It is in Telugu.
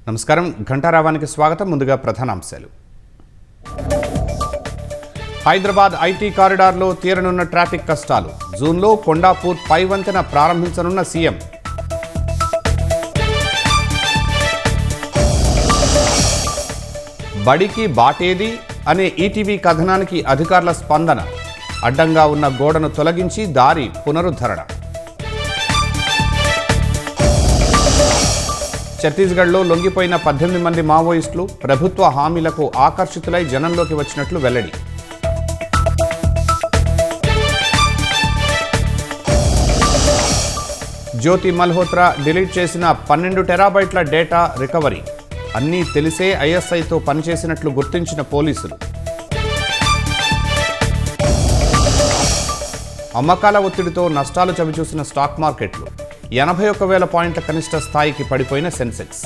నమస్కారం, ఘంటారావానికి స్వాగతం. ముందుగా ప్రధానాంశాలు. హైదరాబాద్ ఐటీ కారిడార్లో తీరనున్న ట్రాఫిక్ కష్టాలు. జూన్లో కొండాపూర్ పై వంతెన ప్రారంభించనున్న సీఎం. బడికి బాటేది అనే ఈటీవీ కథనానికి అధికారుల స్పందన. అడ్డంగా ఉన్న గోడను తొలగించి దారి పునరుద్ధరణ. ఛత్తీస్గఢ్లో లొంగిపోయిన 18 మంది మావోయిస్టులు ప్రభుత్వ హామీలకు ఆకర్షితులై జనంలోకి వచ్చినట్లు వెల్లడి. జ్యోతి మల్హోత్రా డిలీట్ చేసిన 12 టెరాబైట్ల డేటా రికవరీ. అన్నీ తెలిసే ఐఎస్ఐతో పనిచేసినట్లు గుర్తించిన పోలీసులు. అమ్మకాల ఒత్తిడితో నష్టాలు చవిచూసిన స్టాక్ మార్కెట్లు. 81,000 పాయింట్ల కనిష్ట స్థాయికి పడిపోయిన సెన్సెక్స్.